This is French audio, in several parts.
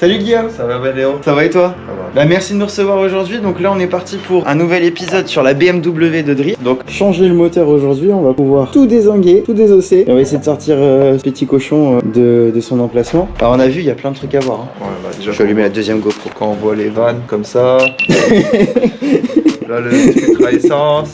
Salut Guillaume. Ça va Léo? Ça va et toi? Ça va. Bah merci de nous recevoir aujourd'hui. Donc là on est parti pour un nouvel épisode sur la BMW de Drift. Donc changer le moteur aujourd'hui, on va pouvoir tout dézinguer, tout désosser. Et on va essayer de sortir ce petit cochon de son emplacement. Alors on a vu, il y a plein de trucs à voir. Ouais, bah déjà, Je vais allumer la deuxième GoPro. quand on voit les vannes comme ça. Là, le filtre à essence.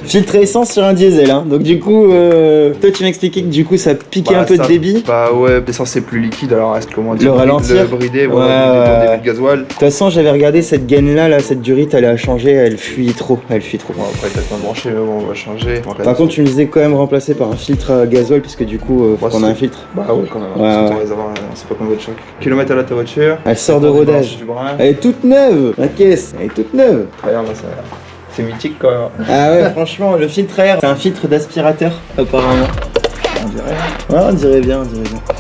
Filtre à essence sur un diesel, hein. Donc du coup, toi tu m'expliquais que du coup ça piquait un peu de débit. Bah ouais, l'essence c'est plus liquide, alors est-ce comment dire, Le ralentir. le brider, Ouais, voilà, ouais. le débit de gasoil. De toute façon, j'avais regardé cette gaine là, cette durite, elle a changé, elle fuit trop, Bon, Bon, après peut-être pas branché, mais bon, on va changer. Par contre, tu me disais quand même remplacer par un filtre à gasoil, puisque du coup, faut Ouais, qu'on ait un c'est- filtre. Bah ouais, quand même. Ouais, Surtout ouais. les avoir, c'est pas comme votre choc. Kilomètre à la ta voiture. Elle sort de rodage. Du bras. Elle est toute neuve, la caisse, elle est toute neuve. Regarde, là, c'est mythique quand même. Ah ouais, franchement, le filtre à air, c'est un filtre d'aspirateur, apparemment. On dirait. Ouais, on dirait bien.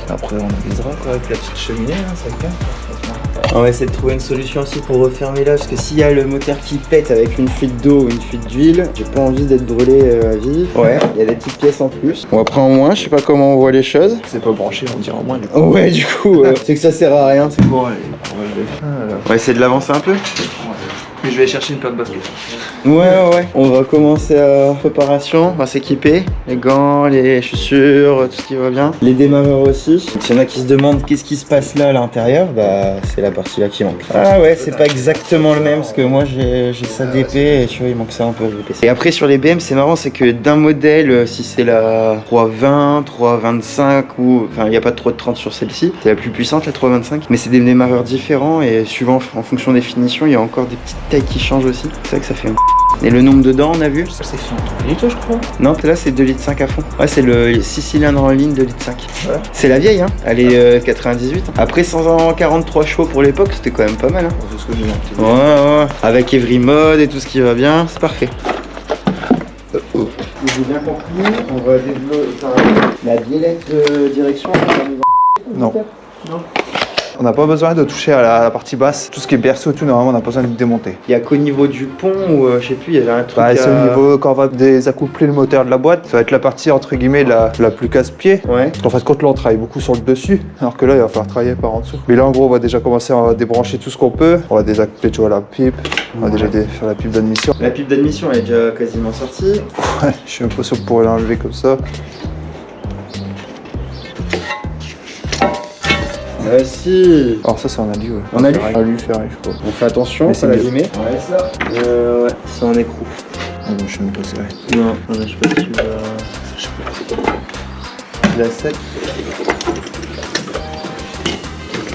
Après, on avisera quoi avec la petite cheminée, là, ça le fait. On va essayer de trouver une solution aussi pour refermer là, parce que s'il y a le moteur qui pète avec une fuite d'eau ou une fuite d'huile, j'ai pas envie d'être brûlé à vif. Ouais, il y a des petites pièces en plus. On va prendre en moins, je sais pas comment on voit les choses. C'est pas branché, on dirait en moins du coup. Ouais, du coup, c'est que ça sert à rien. C'est Bon, allez, on va le faire. On va essayer de l'avancer un peu. Puis je vais chercher une paire de basket. Ouais. On va commencer à préparation, on va s'équiper. Les gants, les chaussures, tout ce qui va bien. Les démarreurs aussi. S'il y en a qui se demandent qu'est-ce qui se passe là à l'intérieur, bah c'est la partie là qui manque. Ah ouais, c'est pas exactement le même parce que moi j'ai ça d'épée et tu vois il manque ça un peu d'épée. Et après sur les BM c'est marrant, c'est que d'un modèle, si c'est la 320, 325 ou enfin il n'y a pas trop de 30 sur celle-ci, c'est la plus puissante la 325, mais c'est des démarreurs différents et suivant en fonction des finitions, il y a encore des petites tailles qui changent aussi. C'est vrai que ça fait un... Et le nombre dedans, on a vu? C'est 100 litres, je crois. Non, là c'est 2,5 litres à fond. Ouais, c'est le 6 cylindres en ligne 2,5 litres. Ouais. C'est la vieille, hein. Elle est 98. Après 143 chevaux pour l'époque, c'était quand même pas mal, hein. C'est ce que j'ai dit. Ouais. Avec Every Mode et tout ce qui va bien, c'est parfait. J'ai bien compris, on va développer la biellette de direction. Non. On n'a pas besoin de toucher à la partie basse. Tout ce qui est berceau, tout, normalement, on n'a pas besoin de démonter. Il y a qu'au niveau du pont ou je sais plus, il y avait un truc. Bah, c'est au niveau, quand on va désaccoupler le moteur de la boîte, ça va être la partie entre guillemets la plus casse-pied. Ouais. En fait, quand là, on travaille beaucoup sur le dessus, alors que là, il va falloir travailler par en dessous. Mais là, en gros, on va déjà commencer à débrancher tout ce qu'on peut. On va désaccoupler, tu vois, la pipe. On va déjà faire la pipe d'admission. La pipe d'admission elle est déjà quasiment sortie. Ouais, je suis un peu sûr qu'on pourrait l'enlever comme ça. Si. Alors ça, c'est en alu, ouais. En alu ferraille. Alu, ferraille, je crois. On fait attention, Mais ça c'est l'allumer. Ouais, ça. Ouais, c'est en écrou. Ah bon, je sais même pas serré. Non, je sais pas si tu vas. La 7.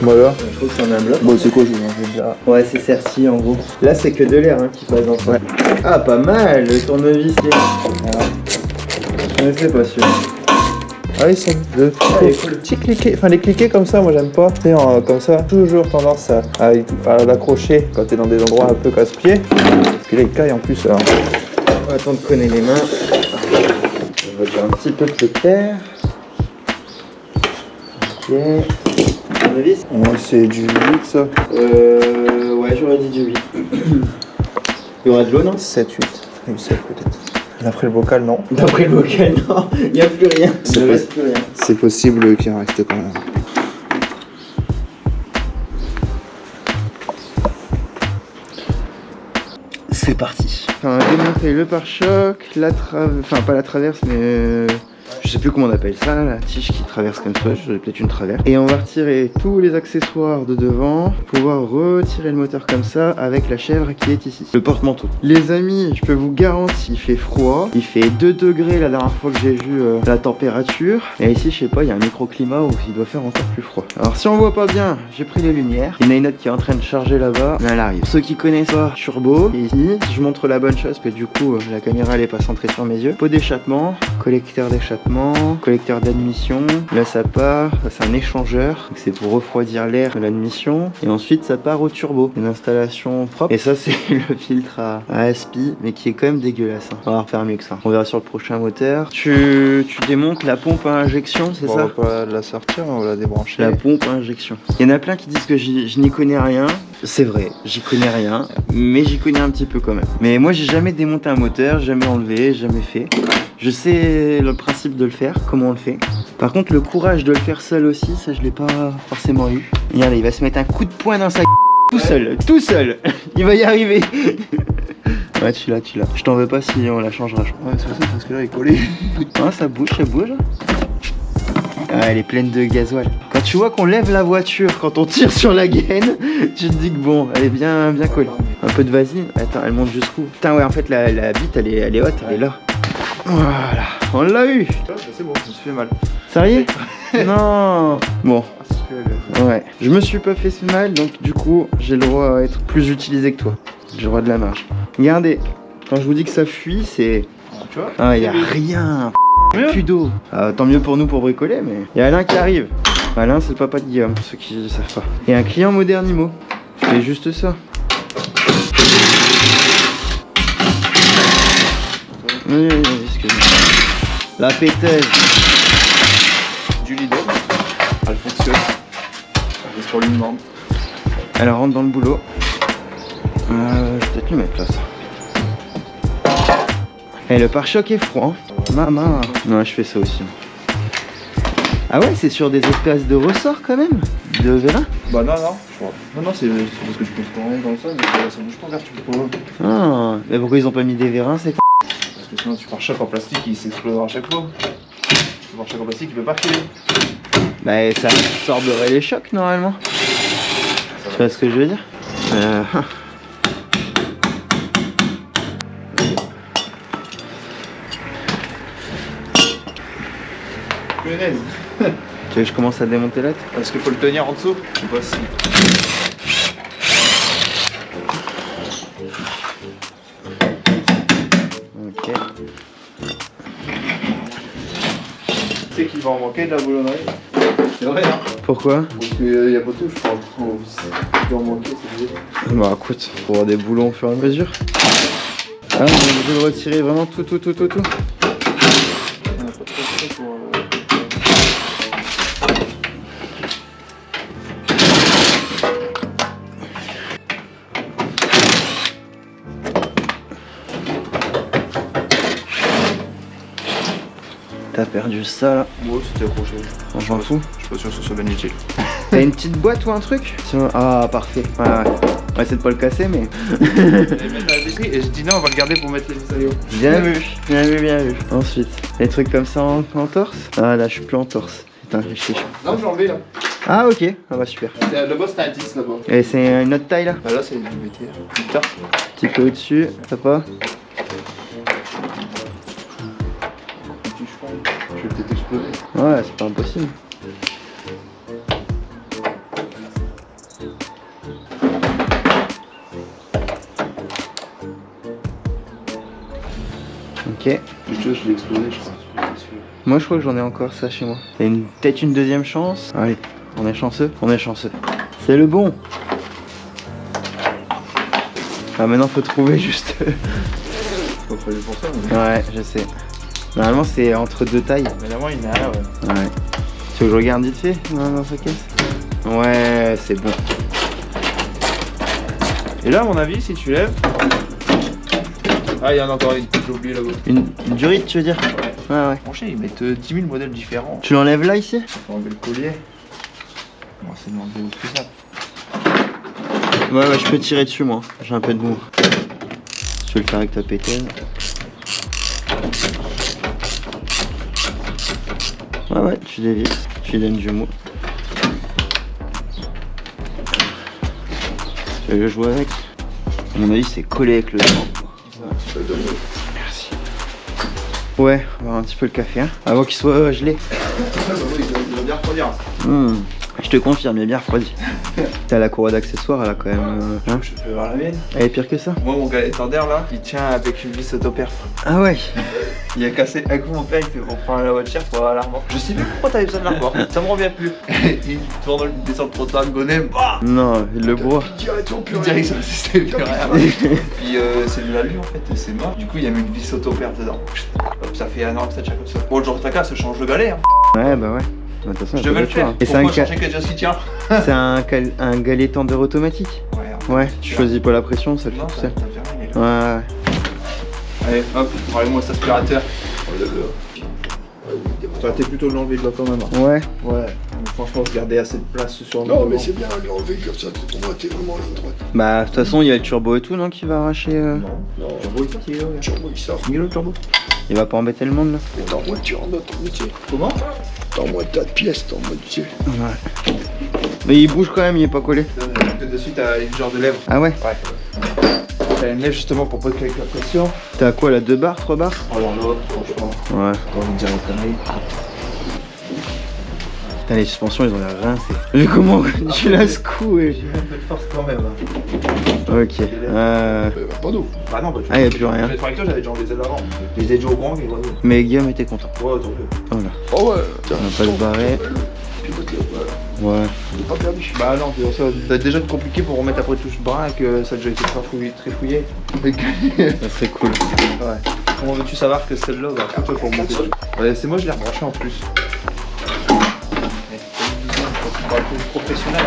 Voilà. Il faut que ça en ait un bloc. Bon, c'est quoi, je vais manger là. Ouais, c'est certi en gros. Là, c'est que de l'air qui passe dans ça. Ouais. Ah, pas mal, le tournevis. Voilà. Je connaissais pas celui-là. Ah oui, c'est de il est cool. petit cliquer. Enfin, les cliquer comme ça, moi j'aime pas. Tu sais, comme ça, toujours tendance à l'accrocher quand t'es dans des endroits un peu casse-pied. Parce que là, il caille en plus. Alors. On va attendre de connaître les mains. On va dire un petit peu de terre. Ok. Tournevis. Ouais, c'est du 8 ça. Ouais, j'aurais dit du 8. Il y aura de l'eau, non? 7, 8. Oui, 7 peut-être. D'après le bocal, non. D'après le local, non, il n'y a plus rien. Il ne reste plus rien. C'est possible qu'il en reste quand même. C'est parti. Enfin, démonter le pare-choc, enfin pas la traverse, mais je sais plus comment on appelle ça, la tige qui traverse comme ça, je peut-être une traverse. Et on va retirer tous les accessoires de devant, pour pouvoir retirer le moteur comme ça avec la chèvre qui est ici, le porte-manteau. Les amis, je peux vous garantir, il fait froid, il fait 2 degrés la dernière fois que j'ai vu la température. Et ici, je sais pas, il y a un microclimat où il doit faire encore plus froid. Alors si on voit pas bien, j'ai pris les lumières. Il y en a une autre qui est en train de charger là-bas, mais elle arrive. Ceux qui connaissent pas, turbo, et ici, je montre la bonne chose, parce que du coup, la caméra elle est pas centrée sur mes yeux. Pot d'échappement, collecteur d'échappement, collecteur d'admission. Là ça part, c'est un échangeur, c'est pour refroidir l'air de l'admission. Et ensuite ça part au turbo, une installation propre. Et ça c'est le filtre à aspi, mais qui est quand même dégueulasse. On va refaire mieux que ça. On verra sur le prochain moteur. Tu démontes la pompe à injection, c'est ça? On va pas la sortir, on va la débrancher. La pompe à injection. Il y en a plein qui disent que je n'y connais rien. C'est vrai, j'y connais rien, mais j'y connais un petit peu quand même. Mais moi j'ai jamais démonté un moteur, jamais enlevé, jamais fait. Je sais le principe de le faire, comment on le fait. Par contre, le courage de le faire seul aussi, ça je l'ai pas forcément eu. Regarde, il va se mettre un coup de poing dans sa tout seul, tout seul. Il va y arriver. Ouais, tu l'as. Je t'en veux pas si on la changera. Ouais, c'est ça, parce que là, il est collé. Ah, ça bouge. Ah, elle est pleine de gasoil. Quand tu vois qu'on lève la voiture, quand on tire sur la gaine, tu te dis que bon, elle est bien collée. Un peu de vaseline. Attends, elle monte jusqu'où? Putain, ouais, en fait, la bite, elle est haute, elle est là. Voilà, on l'a eu. C'est bon, je me suis fait mal. Sérieux? Non. Bon. Ah, Ouais. Je me suis pas fait mal, donc du coup, j'ai le droit à être plus utilisé que toi. J'ai le droit de la marge. Regardez, quand je vous dis que ça fuit, c'est... Tu vois? Ah, y a rien. Plus d'eau. Ah, tant mieux pour nous pour bricoler, mais... Y a Alain qui arrive. Alain, c'est le papa de Guillaume, pour ceux qui ne savent pas. Et un client Modernimo. C'est juste ça. Oui, excuse-moi. La péteuse. Du Lidl. Elle fonctionne. Elle est sur l'une-membre. Elle rentre dans le boulot. Je vais peut-être lui mettre là ça. Et le pare-choc est froid. Maman. Non, je fais ça aussi. Ah ouais, c'est sur des espèces de ressorts quand même? De vérin? Bah non, je crois. Non, c'est parce que tu peux tourner comme ça, mais ça bouge pas, regarde, tu peux pas. Ah, mais pourquoi ils ont pas mis des vérins, c'est Parce que sinon, tu pare-choc en plastique, il s'explosera à chaque fois. Le pare-choc en plastique, il peut pas reculer. Bah ça absorberait les chocs normalement. Tu vois ce que je veux dire? Punaise. Tu veux que je commence à démonter là? Est-ce qu'il faut le tenir en dessous? Je sais pas si. Ok. Tu sais qu'il va en manquer de la boulonnerie. C'est vrai, hein? Pourquoi? Parce qu'il y a pas tout, je crois. Il va en manquer, c'est bizarre. Bah écoute, pour avoir des boulons au fur et à mesure. Ah, on est obligé de retirer vraiment tout. On a pas trop de trucs pour. T'as perdu ça là. Moi, c'était accroché. On s'en fout. Je suis pas sûr que ce soit bien utile. T'as une petite boîte ou un truc? Tiens, ah parfait. Ouais. On va essayer de pas le casser mais. Et je dis non, on va le garder pour mettre les vis à l'eau. Bien vu. Ensuite, les trucs comme ça en torse. Ah là je suis plus en torse. Putain, je sais. Non, j'ai enlevé là. Ah ok, ah bah super. Là-bas, c'était un 10 là-bas. Et c'est une autre taille là? Bah là, c'est une BT. Putain. Petit peu au-dessus, ça pas? Je vais peut-être exploser. Ouais, c'est pas impossible. Ok. Tu vois, je l'ai explosé, je crois. Moi je crois que j'en ai encore ça chez moi. T'as peut-être une deuxième chance. Allez, on est chanceux. C'est le bon. Ah maintenant faut trouver juste. Faut pas pour ça, mais. Ouais, je sais. Normalement c'est entre deux tailles. Mais là, moi, il y en a un, ouais. Ouais. Tu veux que je regarde vite fait dans sa caisse? Ouais, c'est bon. Et là, à mon avis, si tu lèves. Ah, il y en a encore une, j'ai oublié là-bas. Une durite tu veux dire? Ouais. Franchement, ils mettent 10 000 modèles différents. Tu l'enlèves là ici? Faut enlever le collier. On va essayer de l'enlever au plus simple. Ouais, je peux tirer dessus moi. J'ai un peu de mou. Tu veux le faire avec ta pétaine? Ouais, tu dévisses, tu lui donnes du mou. Tu veux jouer avec? À mon avis, c'est collé avec le temps. Merci. Ouais, on va voir un petit peu le café, hein, avant qu'il soit gelé. Il va bien refroidir. Je te confirme, il est bien refroidi. T'as la courroie d'accessoires, elle a quand même. Hein, Je peux voir la mienne. elle est pire que ça? Moi, mon galétan d'air là, il tient avec une vis autoperf. Ah ouais. Il a cassé. Un coup, mon père, il fait on prend la voiture pour avoir l'armoire. Je sais plus pourquoi t'avais besoin de l'armoire. Ça me revient plus. Il tourne, il descend le trottoir de Gonem. Non, il le boit. Direction système. Puis c'est de l'alu en fait, c'est mort. Du coup, il y a mis une vis autoperf dedans. Hop, ça fait un an que ça tient comme ça. Bon, le jour de ta casse, ça change de galet. Hein. Ouais, bah ouais. De toute façon, Je devais le faire. Et Pourquoi changer que déjà s'y tient? C'est un galet tendeur automatique? Ouais, tu choisis pas la pression, ça le fait Non, tout ça seul. vient rien, il est là. Ouais. Allez, hop, enlève-moi cet aspirateur. T'aurais été plutôt de l'enlever de là quand même. Hein. Ouais. Ouais. Donc, franchement, se garder assez de place sur le Non, devant. mais c'est bien de l'enlever comme ça, pour moi, t'es vraiment en ligne droite. Bah, de toute façon, il y a le turbo et tout, non, qui va arracher. Non. Non, Turbo, il sort, il est là. turbo, il sort. Il est là, le turbo. Il va pas embêter le monde là. Mais t'es en voiture, en autre métier. Comment? T'es en moins de tas de pièces, t'es en mode métier. Ouais. Mais il bouge quand même, il est pas collé. Que dessus, t'as une genre de lèvre. Ah ouais? Ouais. T'as une lèvre justement pour pas que avec la pression. T'as quoi là, 2 barres, 3 barres? Oh là là, franchement. Ouais. J'ai envie de dire la connerie. Putain, les suspensions, ils ont l'air rincés. Mais comment tu la secoué? J'ai un peu de force quand même. Hein. Ok. Bah, pas d'eau. Bah non, bah tu Ah, y a plus rien. Les tracteurs, j'avais déjà enlevé les ailes avant. Les ailes au grand, et voilà. Mais Guillaume était content. Ouais, tant mieux. Voilà. Oh ouais, tiens, On va pas le barrer. Pivote-le, voilà. Ouais. Il est pas perdu. Bah non, ça va être déjà compliqué pour remettre après touche bras et que ça a déjà été très fouillé. Ça serait cool. Ouais. Comment veux-tu savoir que celle-là va plutôt pour monter dessus? Ouais, c'est moi, je l'ai rebranché en plus. Professionnel.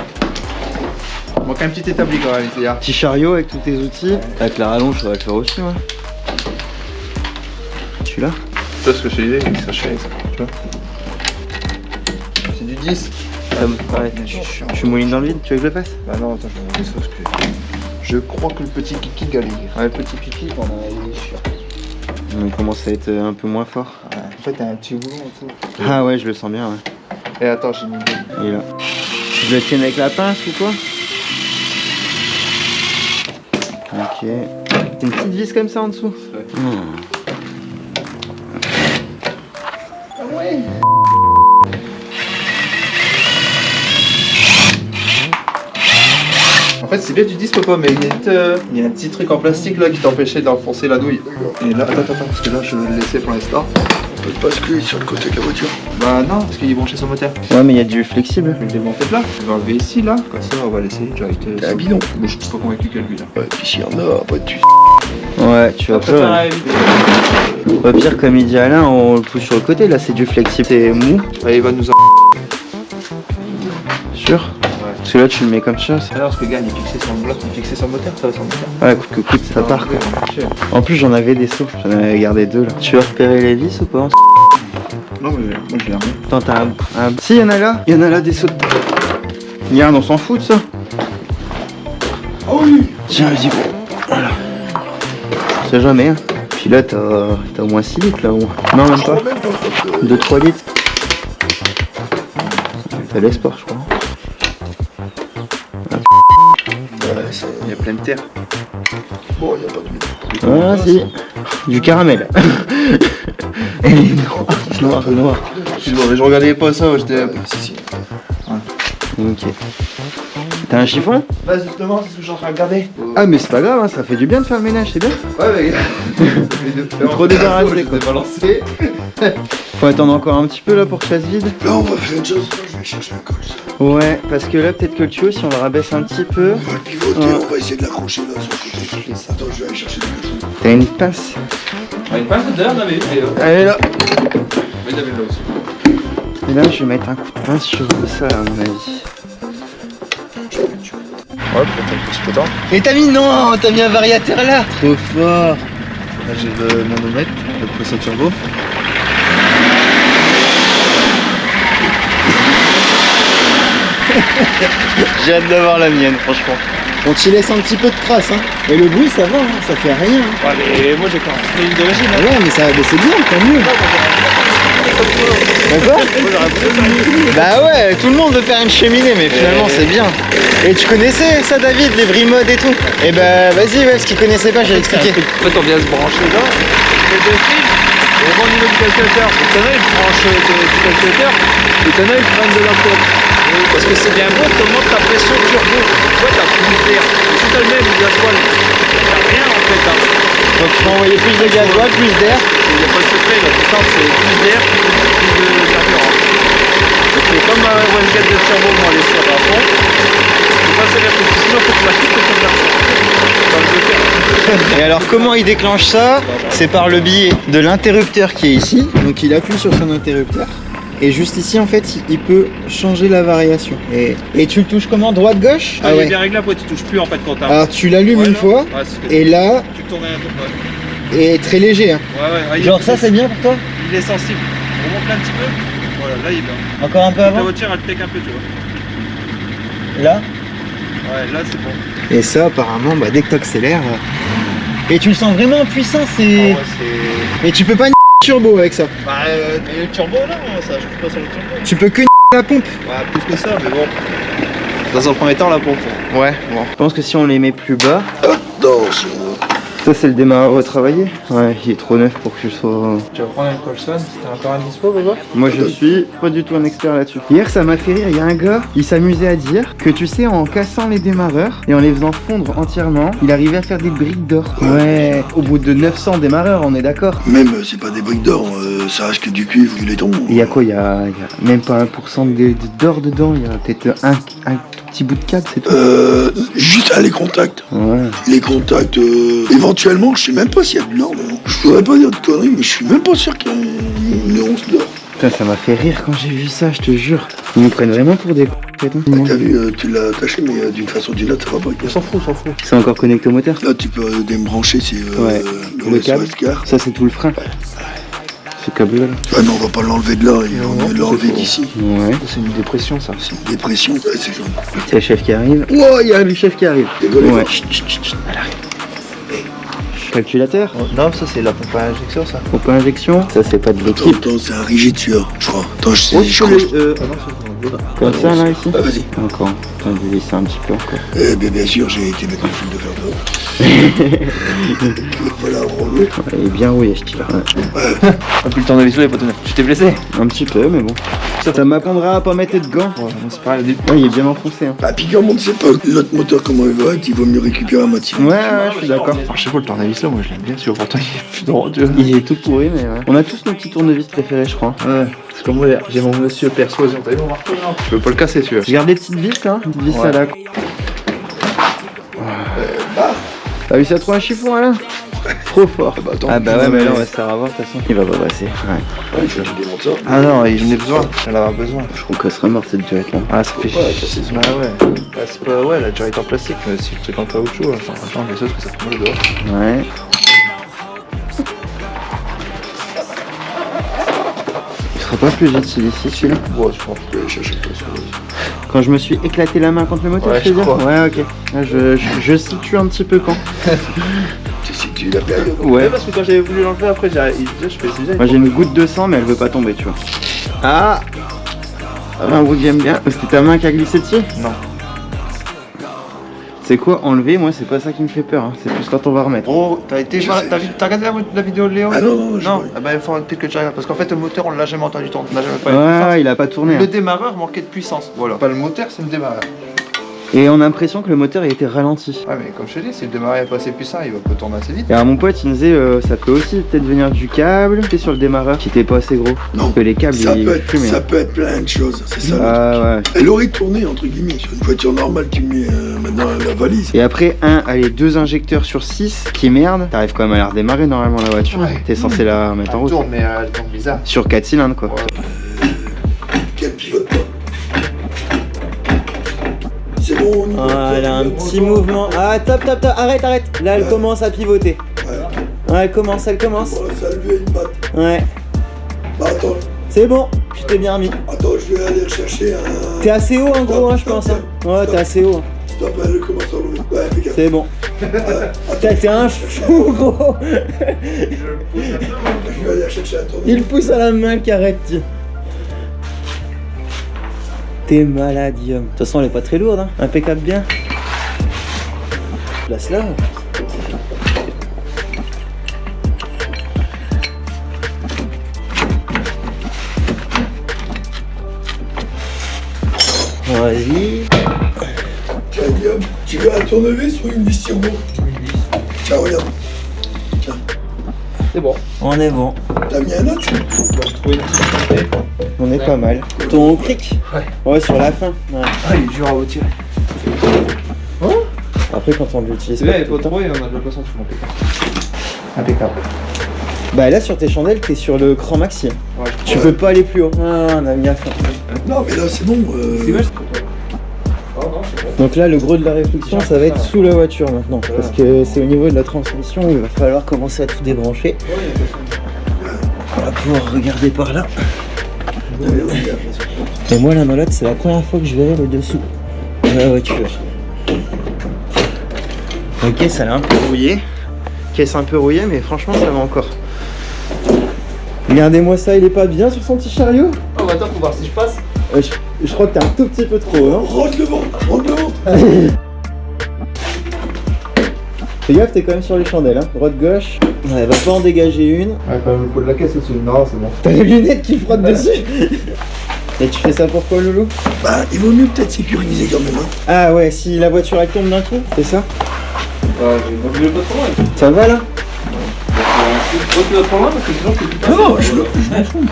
Il manque un petit établi quand même, c'est-à-dire. Petit chariot avec tous tes outils. Avec la rallonge, ça va le faire aussi, ouais. Celui-là? Tu vois ce que je te disais, avec sachet, ça. Tu vois? C'est du 10. Ouais, tu moulines dans le vide, tu veux que je le fasse? Bah non, attends, je vais regarder ça parce que. Je crois que le petit kiki galère. Ouais, le petit kiki, on a il est chiant. On commence à être un peu moins fort. Ouais. En fait, t'as un petit boulon et tout. Ah ouais, je le sens bien, ouais. Et attends, j'ai mis Il est là. Je le tienne avec la pince ou quoi? Ok. Une petite vis comme ça en dessous? Ouais. En fait, c'est bien du 10 papa, mais il y a un petit truc en plastique là qui t'empêchait d'enfoncer la douille. Et là, attends, parce que là, je vais le laisser pour l'instant. On peut le basculer sur le côté de la voiture. Bah non, parce qu'il est branché son moteur. Ouais, mais il y a du flexible. Je vais le démonter là. Je vais enlever ici là. Comme ça, on va laisser direct. T'as un bidon. Mais je suis pas convaincu qu'elle lui là. Ouais, puis s'il y en a, après tu. Ouais, tu vas pas. Au pire, comme il dit Alain, on le pousse sur le côté. Là, c'est du flexible. C'est mou. Allez, il va nous en. Sûr? Parce que là, tu le mets comme ça. Alors, parce que le gars, il est fixé sur le bloc, il est fixé sur le moteur, ça va sur le moteur. Ouais, coûte que coûte, ça part quoi. En plus, j'en avais des sauts. J'en avais gardé 2 là. Tu veux repérer les vis ou pas? Non, mais moi, je l'ai remis. Attends, t'as un. Si, y'en a là. Y'en a là des sauts. Regarde, on s'en fout de ça. Oh oui. Tiens, vas-y. Voilà. On sait jamais, hein. Puis là, t'as au moins 6 litres là, au moins. Non, même pas. Même pas. 2-3 litres. T'as l'espoir, je crois. Ouais, c'est. Il y a plein de terre. Bon, il n'y a pas de. Ah, si. Du caramel. Elle est noire. Excuse-moi, mais je regardais pas ça, j'étais. Si. Ok. T'as un chiffon? Bah, justement, c'est ce que je suis en train de regarder. Ah, mais c'est pas grave, hein, ça fait du bien de faire le ménage, c'est bien. Ouais, mais. Trop débarrassé, Je quoi. t'ai balancé. Faut attendre encore un petit peu là pour que ça se vide. Là, on va faire une chose. Je vais chercher un col, ça. Ouais, parce que là, peut-être que le tuyau, si on le rabaisse un petit peu. On va le pivoter, Ouais. on va essayer de l'accrocher là sur le côté. Attends, je vais aller chercher quelque chose. T'as une pince. Ouais, une pince d'ailleurs, on avait eu. Elle est là. Mais il avait là aussi. Et là, je vais mettre un coup de pince sur ça, à mon avis. Ouais, peut-être un petit peu de temps. Et t'as mis, non, t'as mis un variateur là. Trop fort. Là, j'ai le monomètre, le pression turbo. J'ai hâte d'avoir la mienne, franchement. On t'y laisse un petit peu de trace, hein. Et le bruit, ça va, hein, ça fait rien. Hein. Ouais, mais moi j'ai quand même une ligne d'origine. Ah ouais, mais ça, mais c'est bien, tant mieux. D'accord? Bah ouais, tout le monde veut faire une cheminée, mais finalement c'est bien. Et tu connaissais ça, David, les vrimodes et tout? Eh bah vas-y, ouais, parce qu'il connaissait pas, j'ai expliqué. En fait, on vient se brancher là, les deux fils, et on va au niveau du calculateur. Donc, t'en as, il branche du calculateur, et t'en as, il prend de la côte. Parce que c'est bien beau, t'augmentes ta pression turbo. Ouais, t'as plus d'air. Et si t'as le même, il gasoil, t'as rien en fait. Hein. Donc tu vas envoyer plus de gasoil, plus d'air. Il n'y a pas de secret, la puissance c'est plus d'air, plus de carburant. Donc comme une gâte de turbo, on va laisser à fond. C'est pas sévère, parce que sinon faut que tu la quittes et tu Et alors comment il déclenche ça? C'est par le biais de l'interrupteur qui est ici. Donc il appuie sur son interrupteur. Et juste ici en fait il peut changer la variation. Et tu le touches comment? Droite-gauche? il est bien réglable, ouais, tu touches plus en fait quand t'as. Alors tu l'allumes une fois. Ouais, Et là, tu tournes un peu. et très léger. Hein. Ouais, Genre ça c'est bien pour toi? Il il est sensible. On remonte là un petit peu. Voilà, là il est bien. Encore un peu La avant. voiture elle take un peu, tu vois. Là. Ouais, là c'est bon. Et ça, apparemment, bah, dès que t'accélères. Et tu le sens vraiment en puissance. Et... Ah ouais, c'est. Et tu peux pas turbo avec ça. Bah, et le turbo là, ça, je peux pas sur le turbo. Tu peux que la pompe. Ouais, plus que ça, mais bon. Dans un premier temps, la pompe. Ouais, bon. Je pense que si on les met plus bas. Attention. Ça, c'est le démarreur retravaillé. Ouais, il est trop neuf pour que je sois. Tu vas prendre un Colson, t'as encore un dispo, Boba? Moi, je suis pas du tout un expert là-dessus. Hier, ça m'a fait rire. Il y a un gars, il s'amusait à dire que tu sais, en cassant les démarreurs et en les faisant fondre entièrement, il arrivait à faire des briques d'or. Ouais, au bout de 900 démarreurs, on est d'accord. Même, c'est pas des briques d'or, ça reste que du cuivre, du laiton. Il y a quoi? Il y a même pas 1% d'or dedans. Il y a peut-être un tout petit bout de câble, c'est tout. Juste les contacts. Ouais. Les contacts, éventuellement, je sais même pas s'il y a de l'or. Je voudrais pas dire de conneries, mais je suis même pas sûr qu'il y ait une once d'or. Putain, ça m'a fait rire quand j'ai vu ça, je te jure. Ils nous prennent vraiment pour des T'as vu, tu l'as attaché, mais d'une façon ou d'une autre, ça va pas. On s'en fout, on s'en fout. C'est encore connecté au moteur? Là, tu peux débrancher, c'est Ouais. Le câble. car. Ça, c'est tout le frein. Ce câble-là. Ah non, on va pas l'enlever de là, on va l'enlever d'ici. Ouais. C'est une dépression ça. C'est une dépression, ouais, c'est jaune. C'est le chef qui arrive. Oh, il y a le chef qui arrive. Désolé. Ouais. Chut, chut, chut, elle arrive. Calculateur. Non, ça c'est la pompe à injection ça. Pompe à injection. Ça, c'est pas de Attends, l'équipe. attends, c'est un rigide celui-là, je crois. Attends, je sais, Oh, je crois. ah non, c'est Comme ça, là, ici. Ah, vas-y. Encore. Attends, je vais laisser un petit peu encore. Bien sûr, j'ai été mettre le fil de fer d'or. Voilà, relevé. Il est bien rouillé, ce qu'il-là. Ouais. Ah, puis le temps de il est pas donné. Tu t'es blessé? Un petit peu, mais bon. Ça m'apprendra à pas mettre de gants. Ouais, c'est pareil, au début. Ouais, il est bien enfoncé. Hein. Ah, puis comme on ne sait pas l'autre moteur comment il va être, il vaut mieux récupérer à moitié. Ouais, je suis d'accord. Je sais pas, le tournevis là, moi je l'aime bien, si pourtant il est plus drôle, Dieu. Il est tout pourri, mais ouais. On a tous nos petits tournevis préférés, je crois. Ouais, c'est comme moi, j'ai mon monsieur persuasion, t'as vu mon marteau là? Je peux pas le casser celui-là. Regarde les petites vis, là. Petites vis Ouais. à la. T'as réussi à trouver un chiffon, là? Trop fort. Bah, attends, Ah bah ouais, mais là on va se faire avoir de toute façon. Il va pas passer. Ouais. Ouais, je démonte ça. Ah non, j'en ai besoin, j'en ai besoin. Je trouve qu'elle serait morte cette durette là. Ah, ça fait Ouais, casser ça. Ah ouais. Bah, c'est pas. Ouais, la durée est en plastique, mais si le truc en caoutchouc, enfin, attends, les autres, ça fait mal dehors. Ouais. Il sera pas plus utile ici celui-là. Ouais, je pense que je cherche pas ça. Quand je me suis éclaté la main contre le moteur, Ouais, je veux je dire. crois. Ouais, ok. Là, je situe un petit peu quand. Tu situes la période. Ouais. Parce que quand j'avais voulu l'enlever après, je fais déjà. Moi j'ai une goutte de sang, mais elle veut pas tomber, tu vois. Ah, un bout que j'aime bien. C'était ta main qui a glissé dessus? Non. C'est quoi enlever? Moi c'est pas ça qui me fait peur, hein. C'est plus quand on va remettre. Oh, t'as regardé la vidéo de Léo? Ah non, non, je Non, vois. ah bah, il faut peut-être que tu regardes, parce qu'en fait le moteur on l'a jamais entendu tourner, on l'a jamais pas Ouais, il a pas tourné. Le Hein. démarreur manquait de puissance, voilà. Pas le moteur, c'est le démarreur. Et on a l'impression que le moteur il était ralenti. Ouais, mais comme je te dis, si le démarreur est pas assez puissant, il va pas tourner assez vite. Et alors mon pote il me disait ça peut aussi peut-être venir du câble qui est sur le démarreur qui était pas assez gros. Non, Que les câbles ça ils peut, être, fument. ça peut être plein de choses, c'est ça. Ah ouais. Elle aurait tourné, entre guillemets, sur une voiture normale, tu mets maintenant la valise. Et après allez 2 injecteurs sur 6 qui merdent, t'arrives quand même à la redémarrer normalement la voiture. Ouais. T'es censé la remettre en Elle route. tourne, mais elle tourne bizarre. Sur 4 cylindres quoi. Ouais. Quel pilote pas. C'est bon, on y va. Ah, elle a un petit mouvement. Ah, top, arrête. Là, elle commence à pivoter. Ouais, elle commence. On va saluer une batte. Ouais, Bah attends, c'est bon, tu t'es bien remis. attends, je vais aller rechercher un... T'es assez haut, en gros, hein, je pense. Hein. Ouais, t'es assez haut. Stop, elle commence à rouler. Ouais, fais gaffe. C'est bon. T'es un fou, gros. Je vais aller chercher un tournevis. Il pousse à la main qui arrête. Tiens. T'es malade, Guillaume. De toute façon, elle est pas très lourde, hein. Impeccable bien. Place-la. Vas-y. Tiens, Guillaume, tu veux un tournevis ou une vis turbo? Tiens, regarde. C'est bon. On est bon. T'as mis un autre? On est pas mal. Ton cric? Ouais, sur la fin. Ouais. Ah, il est dur à retirer. Après, quand on l'utilise C'est pas. bien, il est pas trop, et on a de la poisson sous mon impeccable. Bah là, sur tes chandelles, t'es sur le cran maxi. Ouais, Tu peux pas aller plus haut. Ah, on a mis à fond. Non, mais là, c'est bon. c'est vrai, Oh non, c'est bon. Donc là, le gros de la réflexion, ça va être sous la voiture maintenant. Parce que c'est au niveau de la transmission où il va falloir commencer à tout débrancher. On va pouvoir regarder par là. Et moi, la malotte, c'est la première fois que je verrai le dessous de la voiture. Ok, ça a un peu rouillé. Caisse un peu rouillée, mais franchement, ça va encore. Regardez-moi ça, il est pas bien sur son petit chariot? Oh, bah attends, faut voir si je passe. Je crois que t'es un tout petit peu trop, hein. Rentre le ventre, rentre le ventre. Fais gaffe, t'es quand même sur les chandelles, hein. Droite-gauche. Elle va pas en dégager une. Ouais, quand même le coup de la caisse au-dessus. Non, c'est bon. T'as les lunettes qui frottent dessus. Et tu fais ça pourquoi, Loulou? Bah, il vaut mieux peut-être sécuriser quand même, hein. Ah ouais, si la voiture elle tombe d'un coup, c'est ça? Ouais, je vais pas trop loin. Ça va là? Tu vas trop loin parce que sinon c'est plus Non, je m'en fous.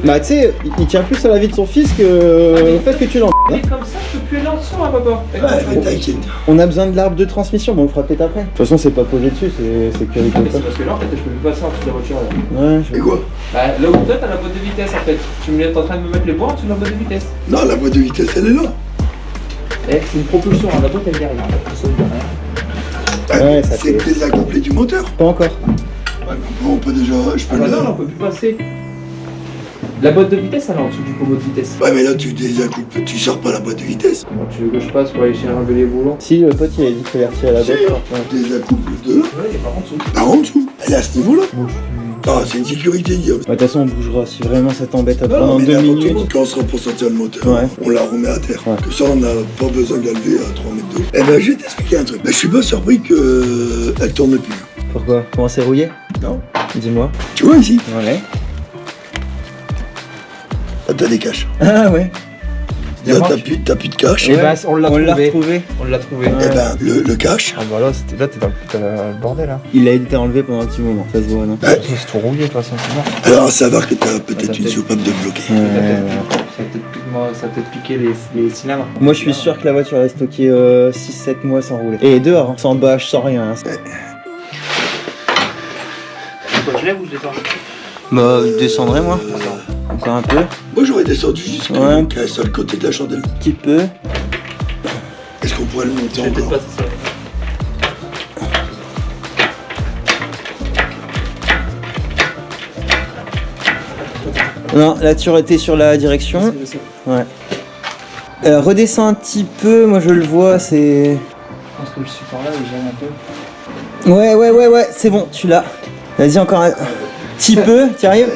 Bah tu sais, il tient plus à la vie de son fils que au fait que tu l'en. Mais comme ça, je peux plus aller en dessous, hein, papa. Ouais, mais t'inquiète. On a besoin de l'arbre de transmission, bon on le fera peut-être après. De toute façon c'est pas posé dessus, c'est sécurité. Ah, mais c'est parce que là, en fait, je peux plus passer en dessous de la voiture. Là. Ouais, Et quoi? Bah, là où toi, t'as la boîte de vitesse en fait. T'es en train de me mettre les bois en dessous de la boîte de vitesse. Non, la boîte de vitesse, elle est là. Eh, c'est une propulsion, hein. La boîte elle est derrière. Ça veut dire rien. Ouais, ça C'est fait- désaccouplé du moteur. Pas encore. Ouais, mais on peut déjà. Je peux Ah bah le. non, là, on peut plus passer. La boîte de vitesse, elle est en dessous du combo de vitesse. Ouais, mais là, tu désaccouples, tu sors pas la boîte de vitesse. Bon, tu veux que je passe pour aller chercher enlever les boulons? Si le pote il a dit qu'il fallait retirer la Si, boîte. tu désaccouples de là. Ouais, il est pas en dessous. Par en dessous. Elle est à ce niveau-là. Ah, c'est une sécurité, Guillaume. Bah de toute façon on bougera, si vraiment ça t'embête à Non, prendre en mais 2 n'importe minutes. comment, quand on sera pour sortir le moteur, Ouais. on la remet à terre. Ouais. Que ça, on n'a pas besoin de la lever à 3 mètres de haut. Eh ben, je vais t'expliquer un truc. Ben, je suis pas surpris qu'elle tourne plus. Pourquoi? Comment c'est rouillé? Non. Dis-moi. Tu vois ici, Ouais. là, t'as des caches. Ah ouais. Là, t'as plus de cache. Eh ben, on l'a trouvé. retrouvé. On l'a trouvé. Ouais. Eh ben, le cache, Ah bah là, t'es dans le bordel là. Il a été enlevé pendant un petit moment, ça se voit non? C'est trop rouillé de toute façon, c'est mort. alors à savoir que t'as peut-être Ah, une peut-être. soupape de bloquer. Ouais, Ça ouais. va peut-être piquer les cylindres. Moi je suis sûr que la voiture elle est stockée 6-7 mois sans rouler. Et dehors, hein, sans bâche, sans rien. Hein. Quoi, je lève ou je descends? Bah je descendrai moi. Encore un peu. Moi, j'aurais descendu jusqu'à Ouais. sur le côté de la chandelle. Un petit peu. Est-ce qu'on pourrait le monter Je vais peut-être encore passer ça. Non, là tu étais sur la direction. Ouais. Redescends un petit peu, moi je le vois, c'est... Je pense que le support là, il gêne un peu. Ouais, c'est bon, tu l'as. Vas-y encore un petit peu, tu arrives?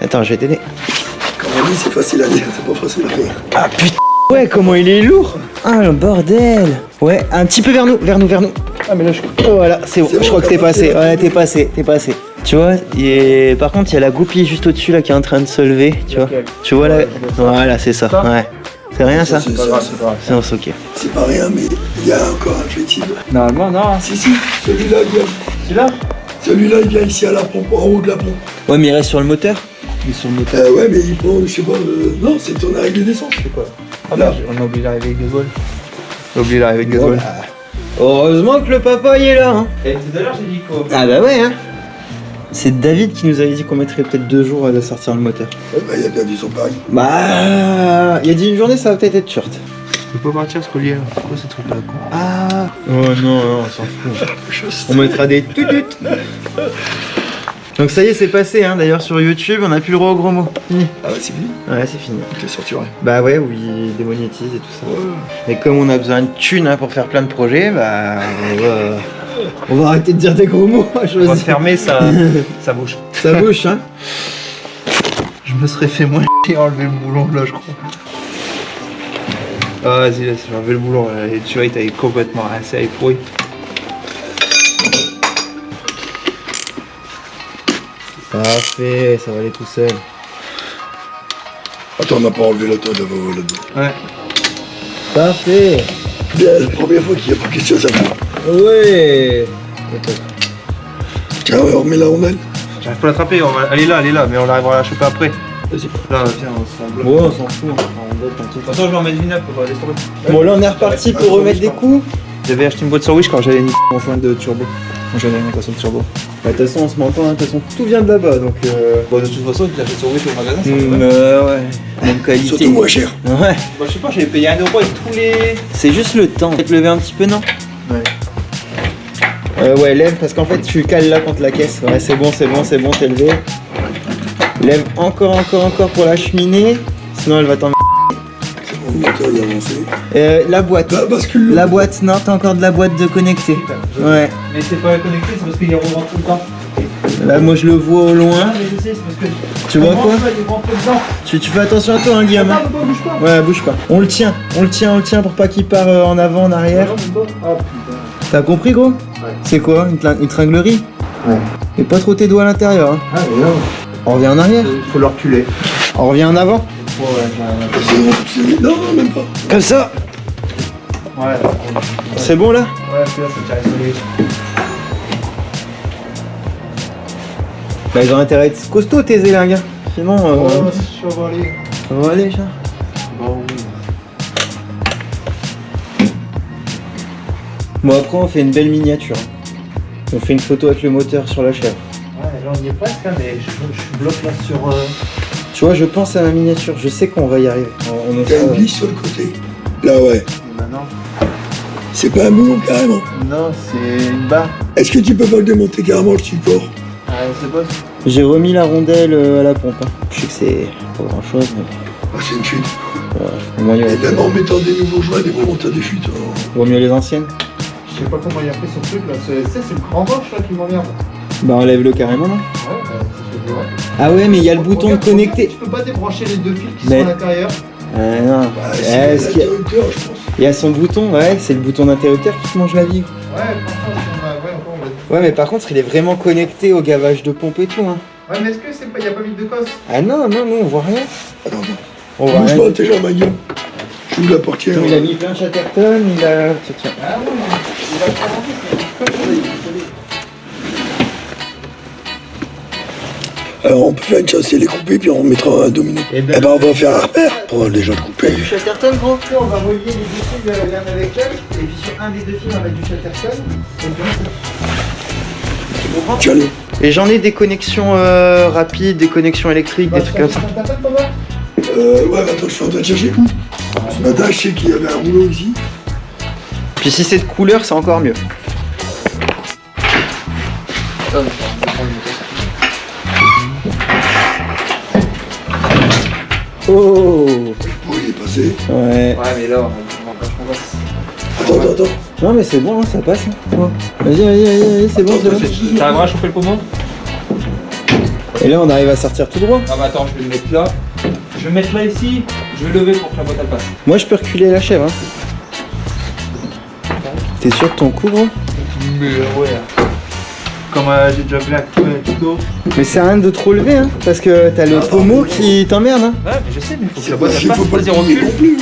Attends, je vais t'aider. Comme on dit, c'est facile à dire, c'est pas facile à faire. Ah putain, ouais, comment il est lourd. Ah le bordel. Ouais, un petit peu vers nous. Ah mais là je... Oh, voilà, c'est bon, C'est bon, je crois que t'es t'as passé. passé. Ouais, t'es passé. Tu vois, par contre il y a la goupille juste au-dessus là qui est en train de se lever, tu vois. Laquelle? Tu vois là? Voilà, c'est ça, ouais. C'est rien ça? C'est Pas grave, c'est pas grave. Non, c'est ok. C'est pas rien, mais il y a encore un fétide. Normalement, non. Si, celui-là, il vient. Celui-là? Celui-là, il vient ici à la pompe, en haut de la pompe. Ouais, mais il reste sur le moteur. Il est sur le moteur. Ouais, mais il prend, je sais pas, non, c'est ton règle d'essence. C'est quoi? Ah Là. bah, on a oublié l'arrivée avec gasoil. On a oublié l'arrivée avec gasoil. Heureusement que le papa il est là, hein. Et tout à l'heure, j'ai dit quoi? Ah bah ouais, hein. C'est David qui nous avait dit qu'on mettrait peut-être 2 jours à sortir le moteur. Ouais, bah, il a perdu son pari. Bah, il a dit une journée, ça va peut-être être short. Je peux pas partir ce collier là. C'est quoi ces trucs là? Ah. Oh non, on s'en fout. On mettra des tutut. Donc ça y est, c'est passé, hein. D'ailleurs sur YouTube, on a plus le droit aux gros mots. Fini. Ah ouais, c'est fini. Ouais, c'est fini. T'es sorti, ouais. Bah ouais, oui, il démonétise et tout ça. Ouais. Et comme on a besoin de thunes hein, pour faire plein de projets, bah on va arrêter de dire des gros mots. On va choisir. fermer ça bouge. Ça bouche, hein. Je me serais fait moins chier à enlever le boulon là, je crois. Ah, vas-y, laisse, j'ai enlevé le boulon. Là. Et tu vois, il t'avait complètement rincé, il est pourri. Parfait, ça va aller tout seul. Attends, on n'a pas enlevé la toile d'avant là-dedans. Ouais. Parfait. C'est la première fois qu'il n'y a pas quelque chose à faire. Ouais. Tiens, ouais, remets la rondelle. J'arrive pas à l'attraper, elle est là, mais on arrivera à la choper après. Vas-y. Là, tiens, on se fait un bloc. Bon, on s'en fout. On va tranquille. De toute façon, je vais en mettre une up, faut pas laisser tomber. Bon, là, on est reparti pour remettre des coups. J'avais acheté une boîte sur Wish quand j'avais niqué mon joint de turbo. Mon joint d'alimentation de turbo. Bah, de toute façon, on se ment pas, hein. De toute façon, tout vient de là-bas donc. Bon, de toute façon, tu l'achètes sur Wish au magasin, ça Ouais. Même qualité. Surtout moins cher. Ouais. Bah, je sais pas, j'avais payé 1 euro avec tous les. C'est juste le temps. Peut-être lever un petit peu, non? Ouais. Ouais, lève parce qu'en fait, tu cales là contre la caisse. Ouais, c'est bon, t'es levé. Lève encore pour la cheminée, sinon elle va t'en... C'est bon, le moteur il est avancé. La boîte. Bah, bascule-le. La boîte, non, t'as encore de la boîte de connecter. Ouais. Mais c'est pas connecté, c'est parce qu'il est rentre tout le temps. Là, moi je le vois au loin. Ah, mais je sais, c'est parce que. Tu vois quoi? Il rentre dedans. Tu fais attention à toi, hein, Guillaume. Attends, bouge pas. Ouais, bouge pas. On le tient pour pas qu'il parte en avant, en arrière. Oh putain. T'as compris, gros? Ouais. C'est quoi? Une tringlerie? Ouais. Et pas trop tes doigts à l'intérieur. Hein. Ah, mais non. On revient en arrière. Faut le reculer. On revient en avant. Ouais, Non, même pas. Comme ça. ouais. C'est bon là? Ouais, puis là, ça tire solide. Bah, ils ont intérêt à être costauds, tes élingues. Sinon, Si je vais aller. ça va aller, ça. Bon, oui. Bon, après, on fait une belle miniature. On fait une photo avec le moteur sur la chèvre. Ouais, là, on y est presque, hein, mais je bloque là sur. Tu vois, je pense à ma miniature. Je sais qu'on va y arriver. On est T'as pas... une glisse sur le côté. Là, ouais. Maintenant. C'est pas un boulon carrément. Non, c'est une barre. Est-ce que tu peux pas le démonter carrément le support? Ah, c'est pas. J'ai remis la rondelle à la pompe. Hein. Je sais que c'est pas grand chose, mais Ah, c'est une chute. au moins il y Et aura- même en mettant des nouveaux joints, des moments t'as des chutes. vaut mieux les anciennes. Je sais pas comment il a fait son truc là. C'est le grand roche là qui m'emmerde. Bah enlève-le carrément, non? Ouais, bah, c'est ce que je dirais. Ah ouais, mais il y a le bouton de Regarde, connecter. Tu peux pas débrancher les deux fils qui Mais- sont à l'intérieur. Non. Bah, c'est Est-ce qu'il y a... l'interrupteur, je pense. il y a son bouton, ouais, c'est le bouton d'interrupteur qui te mange la vie. Ouais, franchement, si on a. Ouais, encore on va. Ouais, mais par contre, il est vraiment connecté au gavage de pompe et tout, hein. Ouais, mais est-ce que c'est pas. Y a pas mis de cosse? Ah non, on voit rien. Attends, On voit bouge rien. pas tes jambes, ma gueule. J'ouvre la portière. Il a mis plein de Chatterton, il a... Tiens. Ah ouais, il va pas rentrer, c'est comme ça. Alors on peut faire une chasse et les couper, puis on mettra un domino. Eh Eh ben- ben, on va faire un repère pour déjà le couper. Du Chatterton, gros. On va relier les deux fils de la laine avec elle, et puis sur un des deux fils, on va mettre du Chatterton. Tiens-le. Et j'en ai des connexions rapides, des connexions électriques, des trucs comme ça. Ouais, mais attends, je suis en train de chercher où? Ce matin, je sais qu'il y avait un rouleau ici. Puis si c'est de couleur, c'est encore mieux. Oh Oh, il est passé. ouais. Ouais, mais là, on va. Attends. Non mais c'est bon, hein, ça passe. Hein. Ouais. Vas-y, c'est bon, c'est bon. T'arriveras à chauffer le poumon? Et là on arrive à sortir tout droit. Ah bah attends, je vais le mettre là. Je vais le mettre là ici. Je vais lever pour que la boîte elle passe. Moi je peux reculer la chèvre. Hein. T'es sûr de ton coup, gros? Mais ouais. Comme j'ai déjà fait un tuto. Mais c'est rien de trop lever, hein, parce que t'as le pommeau qui t'emmerde. Hein. Ouais, mais je sais, mais il faut que C'est la pas boîte s'il elle faut passe. pas le Vas-y, plier non recule. plus.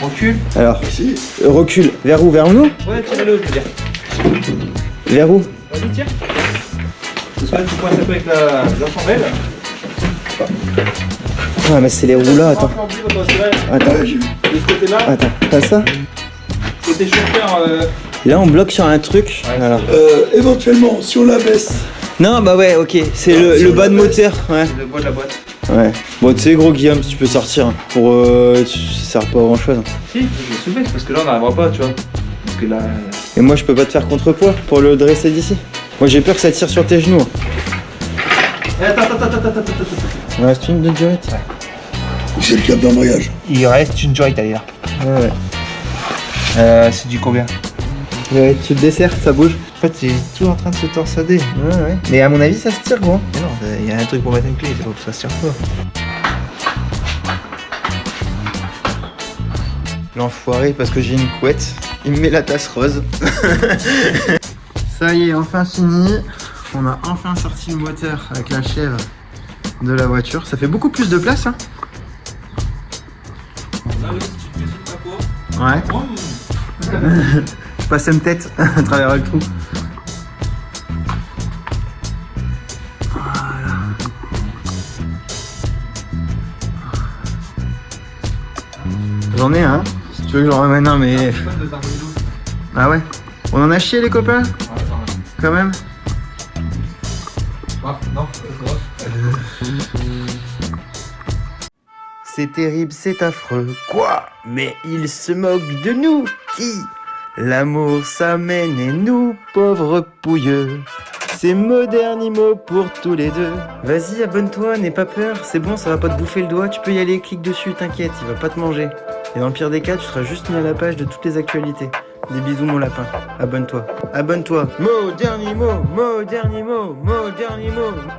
Recule. Alors, Si. recule. Vers où? Vers nous? Ouais, tire-le, je veux dire. Vers où? Vas-y, tire. Parce que là, tu coinces un peu avec la chandelle. Ah mais c'est les roues là, attends. Encore plus, attends, c'est vrai. Attends, Ouais, j'ai vu. De ce côté-là, attends, pas ça? côté chauffeur. Et là on bloque sur un truc. Ouais, Alors. Éventuellement, si on la baisse. Non bah ouais, ok, c'est le bas de moteur. Ouais. C'est le bois de la boîte. Ouais. Bon tu sais gros Guillaume, si tu peux sortir. Pour ça sert pas à grand chose. Si, je vais soulever, parce que là, on n'arrivera pas, tu vois. Parce que là. Et moi je peux pas te faire contrepoids pour le dresser d'ici. Moi j'ai peur que ça tire sur tes genoux. Attends. Il reste une de durette. Ou c'est le cap d'embrayage. Il reste une joint d'ailleurs. Ouais. C'est du combien? Ouais, tu le desserres, ça bouge. En fait, c'est tout en train de se torsader. Ouais. Mais à mon avis ça se tire gros. Mais non, il y a un truc pour mettre une clé, c'est pas que ça se tire pas. L'enfoiré parce que j'ai une couette. Il me met la tasse rose. Ça y est, enfin fini. On a enfin sorti le moteur avec la chèvre de la voiture. Ça fait beaucoup plus de place, hein. Là, oui, si tu mets sur le capot. Ouais. Je passe une tête à travers le trou. Voilà. J'en ai un. Si tu veux que j'en ramène un, mais. Ah ouais. On en a chié les copains quand même. Non, C'est terrible, c'est affreux. Quoi? Mais il se moque de nous. Qui? L'amour s'amène et nous, pauvres pouilleux. C'est mot dernier mot pour tous les deux. Vas-y, abonne-toi, n'aie pas peur. C'est bon, ça va pas te bouffer le doigt. Tu peux y aller, clique dessus, t'inquiète, il va pas te manger. Et dans le pire des cas, tu seras juste mis à la page de toutes les actualités. Des bisous mon lapin. Abonne-toi. Abonne-toi. Mot dernier mot, mot dernier mot, mot dernier mot.